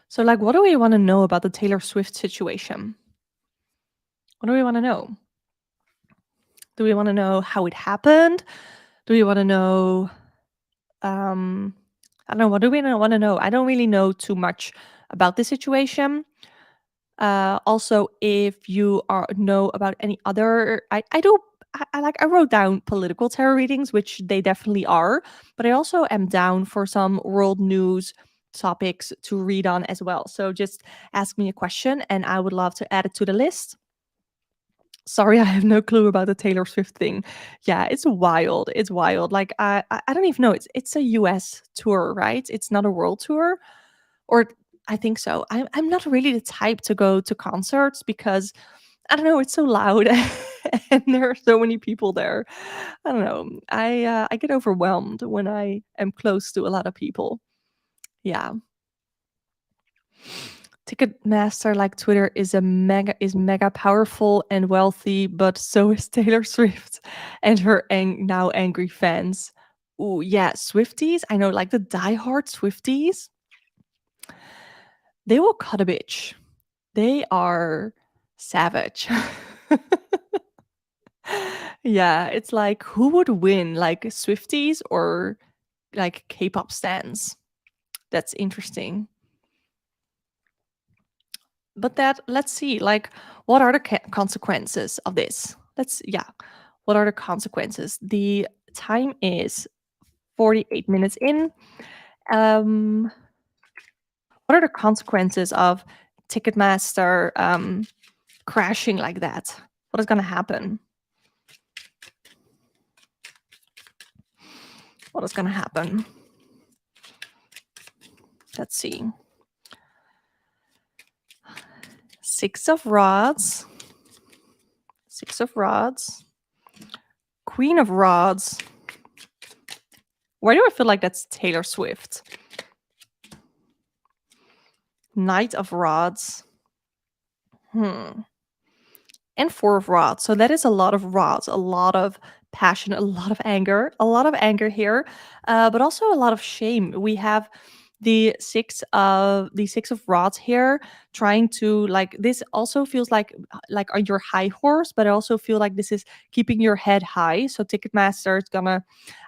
So, like, what do we want to know about the Taylor Swift situation? What do we want to know? Do we want to know how it happened? Do we want to know? I don't know. What do we want to know? I don't really know too much about the situation. Also, if you know about any other, I do. I wrote down political tarot readings, which they definitely are, but I also am down for some world news topics to read on as well. So just ask me a question, and I would love to add it to the list. Sorry, I have no clue about the Taylor Swift thing. Yeah, it's wild. It's wild. Like I don't even know. It's a US tour, right? It's not a world tour, or I think so. I'm not really the type to go to concerts because I don't know. It's so loud, and there are so many people there. I don't know. I get overwhelmed when I am close to a lot of people. Yeah. Ticketmaster, like Twitter, is mega powerful and wealthy, but so is Taylor Swift and her now angry fans. Ooh, yeah, Swifties. I know, like the diehard Swifties, they will cut a bitch. They are savage. Yeah, it's like, who would win, like Swifties or like K-pop stans? That's interesting. But let's see, like, what are the consequences of this? What are the consequences? The time is 48 minutes in. What are the consequences of Ticketmaster crashing like that? What is going to happen? What is going to happen? Let's see. 6 of rods. 6 of rods. Queen of rods. Why do I feel like that's Taylor Swift? Knight of rods. And 4 of rods. So that is a lot of rods, a lot of passion, a lot of anger here, but also a lot of shame. We have the 6 of rods here, trying to, like, this also feels like on your high horse, but I also feel like this is keeping your head high. So Ticketmaster is gonna,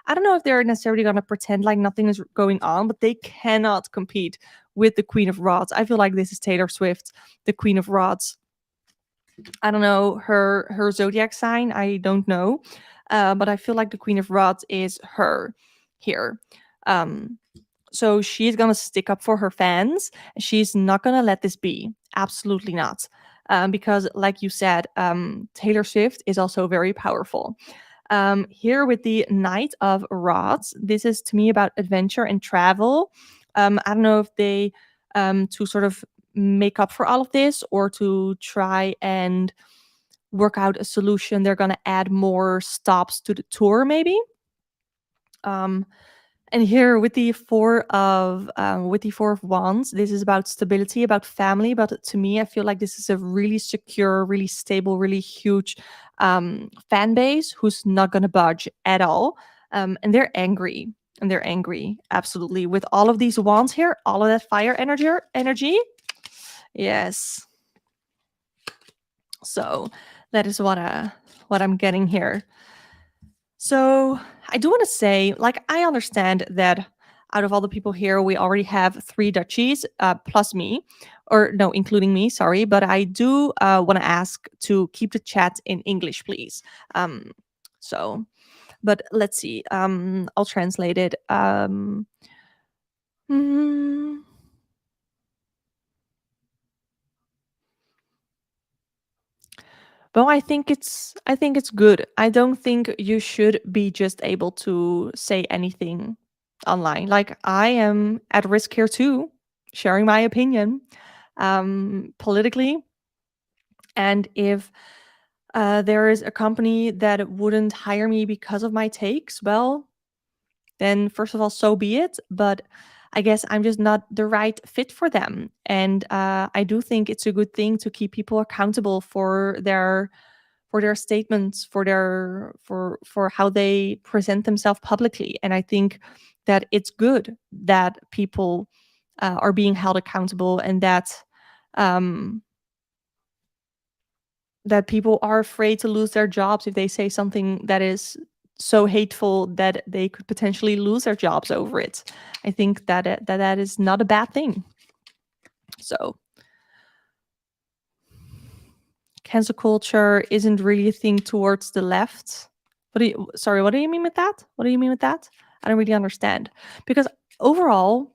I don't know if they're necessarily gonna pretend like nothing is going on, but they cannot compete with the Queen of Rods. I feel like this is Taylor Swift, the Queen of Rods. I don't know her zodiac sign. I don't know, but I feel like the Queen of Rods is her here. Um, so she's gonna stick up for her fans. She's not gonna let this be. Absolutely not. Because, like you said, Taylor Swift is also very powerful. Here with the Knight of Rods, this is to me about adventure and travel. I don't know if they, to sort of make up for all of this or to try and work out a solution, they're going to add more stops to the tour, maybe. Um, and here with the Four of Wands, this is about stability, about family. But to me, I feel like this is a really secure, really stable, really huge fan base who's not going to budge at all. And they're angry. And they're angry, absolutely. With all of these wands here, all of that fire energy. Yes. So that is what I'm getting here. So I do want to say, like, I understand that out of all the people here, we already have three duchies plus me, or no, including me. Sorry, but I do want to ask to keep the chat in English, please. Um, so, but let's see. I'll translate it. Mm, Well, I think it's good. I don't think you should be just able to say anything online. Like, I am at risk here too, sharing my opinion politically. And if there is a company that wouldn't hire me because of my takes, well, then first of all, so be it. But I guess I'm just not the right fit for them. And I do think it's a good thing to keep people accountable for their statements, for how they present themselves publicly. And I think that it's good that people are being held accountable, and um, that people are afraid to lose their jobs if they say something that is so hateful that they could potentially lose their jobs over it. I think that is not a bad thing. So cancel culture isn't really a thing towards the left. What do you mean with that? What do you mean with that? I don't really understand. Because overall,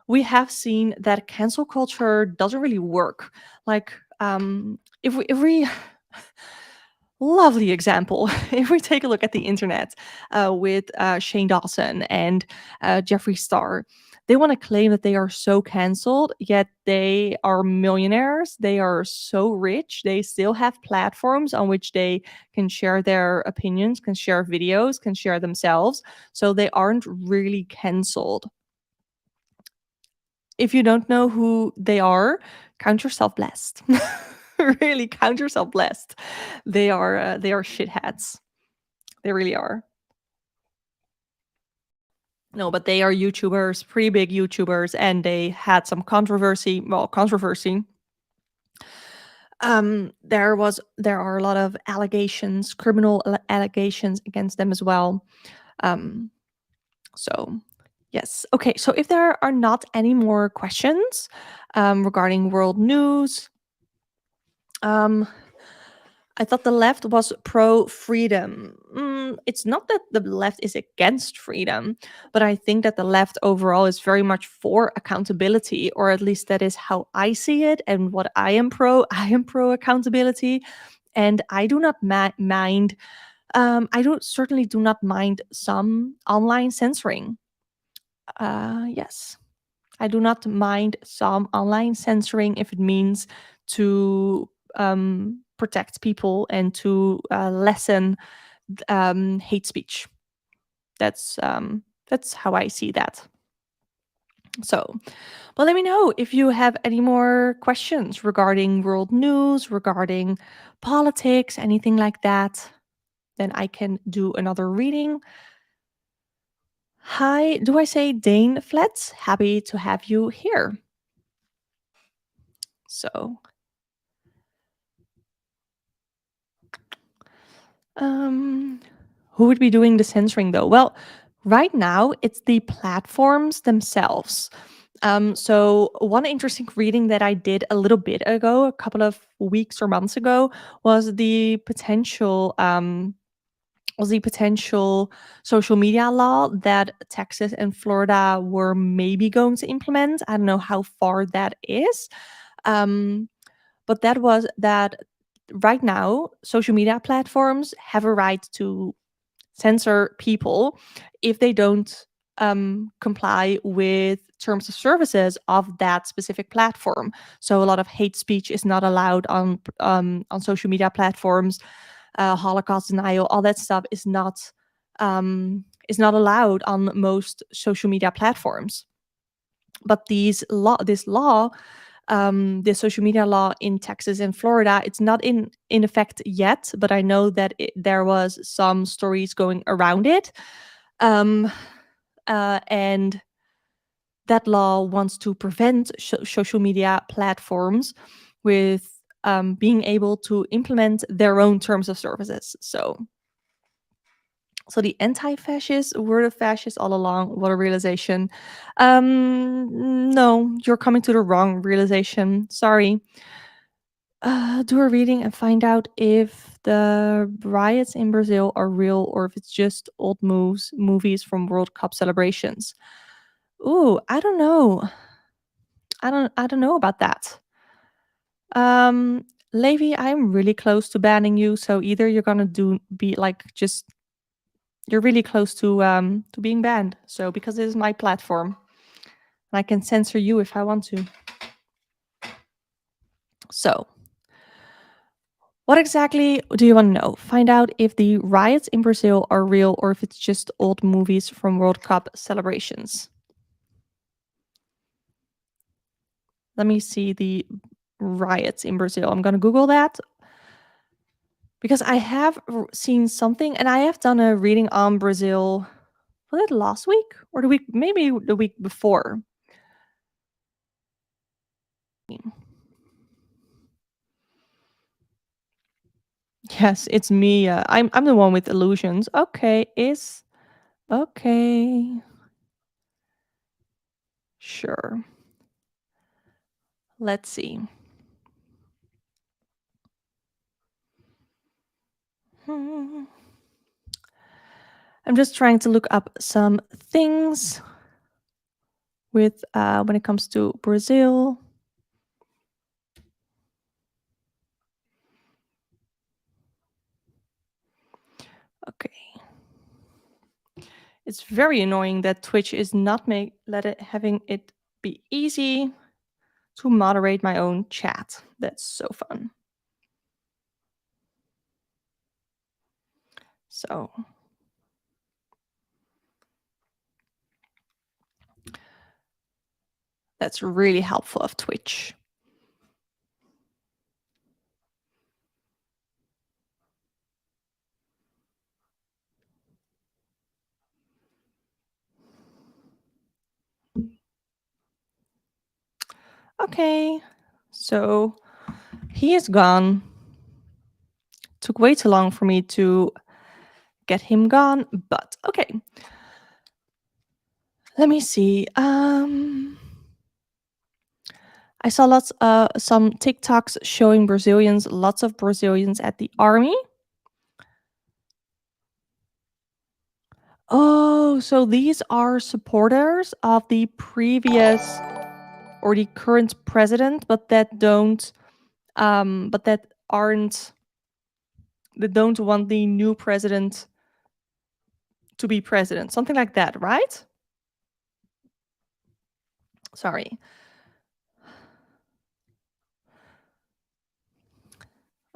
we have seen that cancel culture doesn't really work. Like, if we lovely example. If we take a look at the internet with Shane Dawson and Jeffree Star, they want to claim that they are so canceled, yet they are millionaires. They are so rich. They still have platforms on which they can share their opinions, can share videos, can share themselves. So they aren't really canceled. If you don't know who they are, count yourself blessed. Really, count yourself blessed. They are shitheads. They really are. No, but they are YouTubers, pretty big YouTubers, and they had some controversy. Well, controversy. There are a lot of allegations, criminal allegations against them as well. Um, so yes, okay. So if there are not any more questions regarding world news, um, I thought the left was pro freedom. It's not that the left is against freedom, but I think that the left overall is very much for accountability, or at least that is how I see it. And what I am pro, I am pro accountability. And I do not mind, I don't certainly do not mind some online censoring. Yes. I do not mind some online censoring if it means to protect people and to lessen hate speech. That's how I see that. So, well, let me know if you have any more questions regarding world news, regarding politics, anything like that. Then I can do another reading. Hi, do I say Dane Flats? Happy to have you here. So, Um, who would be doing the censoring though? Well, right now it's the platforms themselves. So one interesting reading that I did a little bit ago, a couple of weeks or months ago, was the potential social media law that Texas and Florida were maybe going to implement. I don't know how far that is. But that was that right now, social media platforms have a right to censor people if they don't comply with terms of services of that specific platform. So a lot of hate speech is not allowed on social media platforms. Holocaust denial, all that stuff is not allowed on most social media platforms. But this law, the social media law in Texas and Florida, it's not in effect yet, but I know that there was some stories going around it. And that law wants to prevent social media platforms with being able to implement their own terms of services. So the anti-fascists were the fascists all along. What a realization. No, you're coming to the wrong realization. Sorry. Do a reading and find out if the riots in Brazil are real or if it's just old movies from World Cup celebrations. Ooh, I don't know. I don't know about that. Levi, I'm really close to banning you, so either you're gonna be like just you're really close to being banned. So because this is my platform, and I can censor you if I want to. So, what exactly do you want to know? Find out if the riots in Brazil are real or if it's just old movies from World Cup celebrations. Let me see the riots in Brazil. I'm going to Google that because I have seen something and I have done a reading on Brazil. Was it last week or the week? Maybe the week before. Yes, it's me. I'm the one with illusions. Okay, is okay. Sure. Let's see. I'm just trying to look up some things with when it comes to Brazil. Okay. It's very annoying that Twitch is not having it be easy to moderate my own chat. That's so fun. So that's really helpful of Twitch. Okay, so he is gone. Took way too long for me to get him gone, but okay. Let me see. I saw some TikToks showing lots of Brazilians at the army. Oh, so these are supporters of the previous or the current president, but that don't aren't that don't want the new president to be president. Something like that, right? Sorry.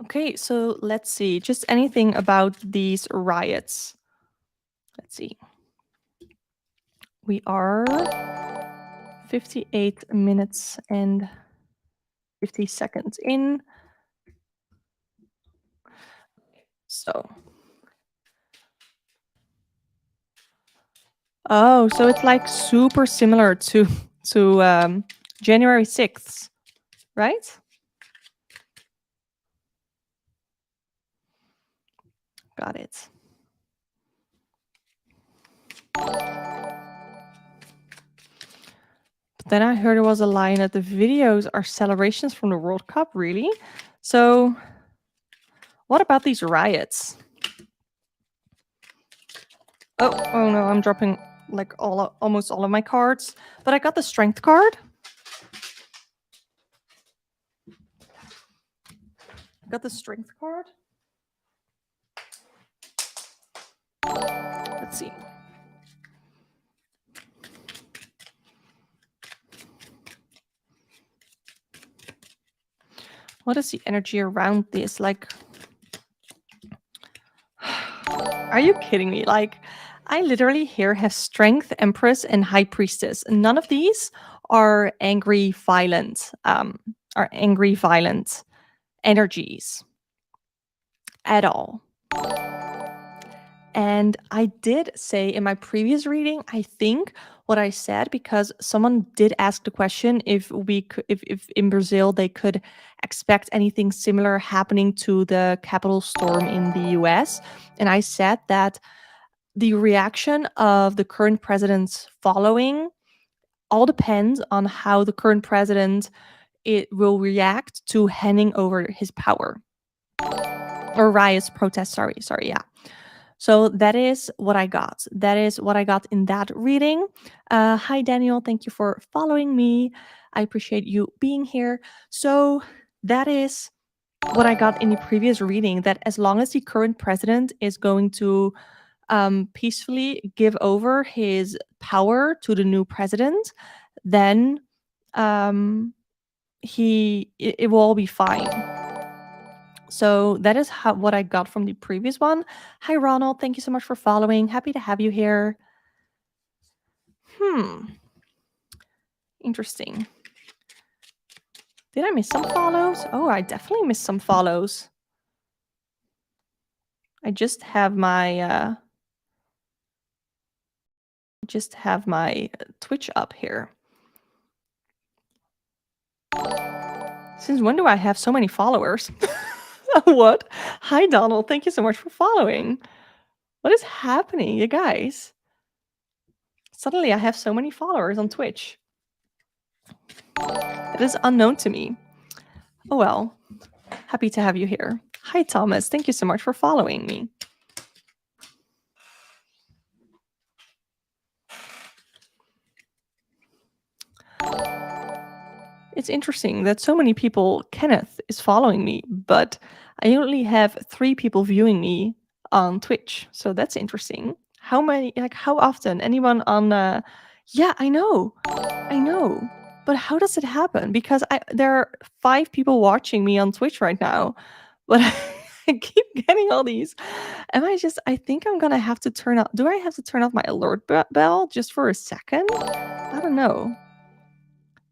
Okay, so let's see. Just anything about these riots. Let's see. We are 58 minutes and 50 seconds in. So. Oh, so it's like super similar to January 6th, right? Got it. Then I heard there was a line that the videos are celebrations from the World Cup. Really? So, what about these riots? Oh no! I'm dropping like almost all of my cards, but I got the strength card. Got the strength card. Let's see. What is the energy around this? Like, are you kidding me? Like, I literally here have strength, empress, and high priestess. None of these are angry, violent energies at all. And I did say in my previous reading, I think what I said, because someone did ask the question if we could, if in Brazil they could expect anything similar happening to the Capitol storm in the US. And I said that the reaction of the current president's following all depends on how the current president it will react to handing over his power. Or riots, protests, sorry, yeah. So that is what I got. That is what I got in that reading. Hi, Daniel. Thank you for following me. I appreciate you being here. So that is what I got in the previous reading, that as long as the current president is going to peacefully give over his power to the new president, then it will all be fine. So that is what I got from the previous one. Hi, Ronald. Thank you so much for following. Happy to have you here. Interesting. Did I miss some follows? Oh, I definitely missed some follows. I just have my Twitch up here. Since when do I have so many followers? What? Hi, Donald. Thank you so much for following. What is happening, you guys? Suddenly I have so many followers on Twitch. It is unknown to me. Oh well. Happy to have you here. Hi, Thomas. Thank you so much for following me. It's interesting that so many people, Kenneth, is following me, but I only have 3 people viewing me on Twitch. So that's interesting. How many, like, how often? Anyone on, yeah, I know. But how does it happen? Because there are 5 people watching me on Twitch right now, but I keep getting all these. I think I'm gonna have to do I have to turn off my alert bell just for a second? I don't know.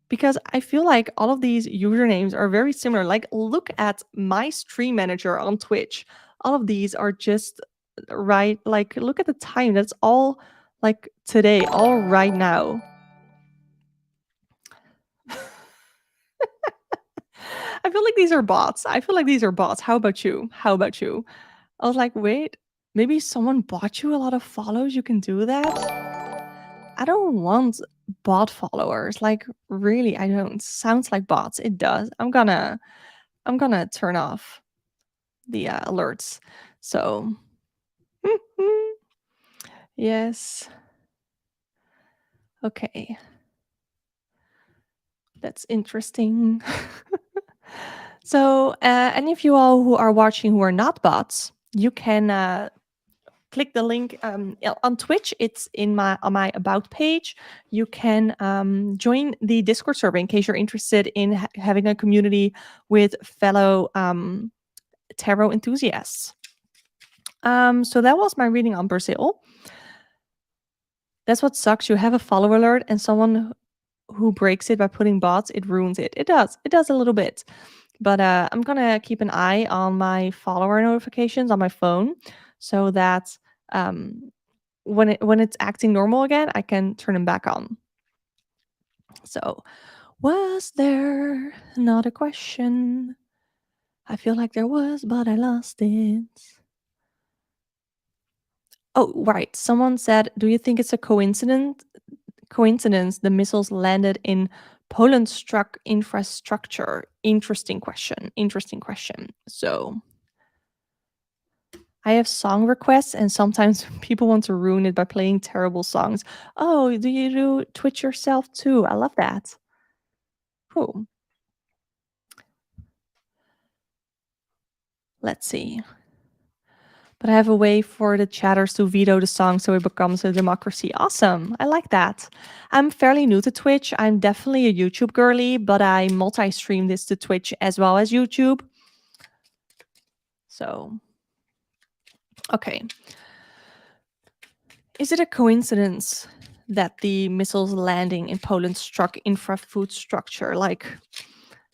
Because I feel like all of these usernames are very similar. Like, look at my stream manager on Twitch. All of these are just right. Like, look at the time. That's all like today, all right now. I feel like these are bots. How about you? I was like, wait, maybe someone bought you a lot of follows. You can do that. I don't want bot followers. Like, really, I don't. Sounds like bots. It does. I'm gonna turn off the alerts. So, yes. Okay. That's interesting. So, any of you all who are watching who are not bots, you can click the link on Twitch. It's on my about page. You can join the Discord server in case you're interested in having a community with fellow tarot enthusiasts. So that was my reading on Brazil. That's what sucks. You have a follow alert and someone who breaks it by putting bots, it ruins it. It does a little bit. But I'm gonna keep an eye on my follower notifications on my phone so that when it's acting normal again, I can turn them back on. So, was there not a question? I feel like there was, but I lost it. Oh, right. Someone said, "Do you think it's a coincidence coincidence the missiles landed in Poland struck infrastructure? Interesting question. Interesting question. So I have song requests, and sometimes people want to ruin it by playing terrible songs. Oh, do you do Twitch yourself too? I love that. Cool. Let's see. But I have a way for the chatters to veto the song so it becomes a democracy. Awesome. I like that. I'm fairly new to Twitch. I'm definitely a YouTube girly, but I multi stream this to Twitch as well as YouTube. So, okay. Is it a coincidence that the missiles landing in Poland struck infra food structure? Like,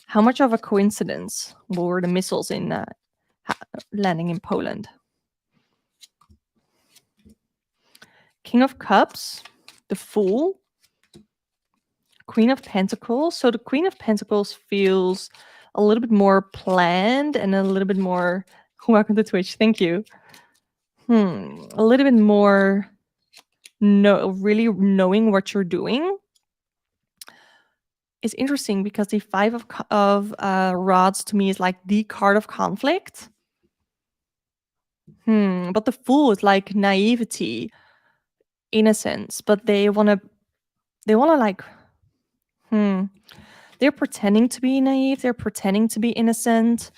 how much of a coincidence were the missiles in landing in Poland? King of Cups, the Fool, Queen of Pentacles. So the Queen of Pentacles feels a little bit more planned and a little bit more. Welcome to Twitch. Thank you. A little bit more. No, really knowing what you're doing is interesting because the Five of Rods to me is like the card of conflict. But the Fool is like naivety, innocence, but they want to like. They're pretending to be naive. They're pretending to be innocent.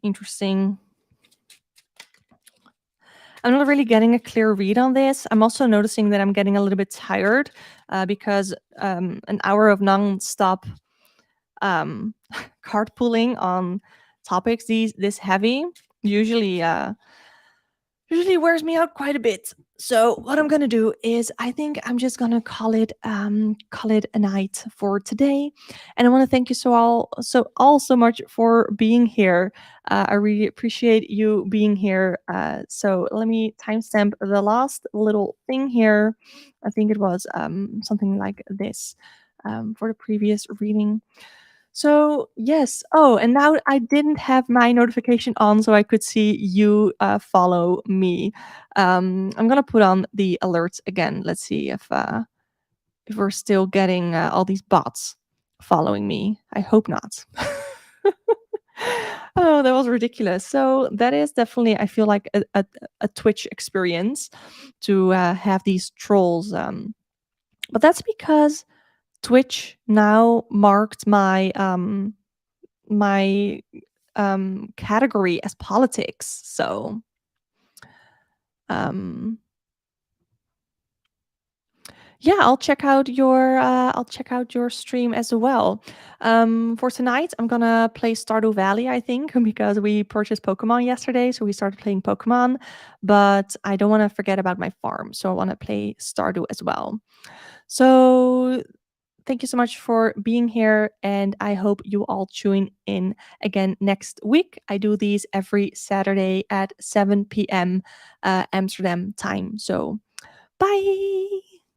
Interesting. I'm not really getting a clear read on this. I'm also noticing that I'm getting a little bit tired because an hour of non-stop card pulling on topics this heavy usually wears me out quite a bit. So what I'm gonna do is I think I'm just gonna call it a night for today. And I want to thank you so much for being here. I really appreciate you being here. So let me timestamp the last little thing here. I think it was something like this for the previous reading. So yes. Oh, and now I didn't have my notification on, so I could see you follow me. I'm gonna put on the alerts again. Let's see if we're still getting all these bots following me. I hope not. Oh, that was ridiculous. So that is definitely, I feel like a Twitch experience to have these trolls. But that's because Twitch now marked my category as politics. So um yeah, I'll check out your stream as well. For tonight I'm gonna play Stardew Valley, I think, because we purchased Pokemon yesterday, so we started playing Pokemon, but I don't want to forget about my farm, so I want to play Stardew as well. So thank you so much for being here, and I hope you all tune in again next week. I do these every Saturday at 7 p.m. Amsterdam time. So, bye.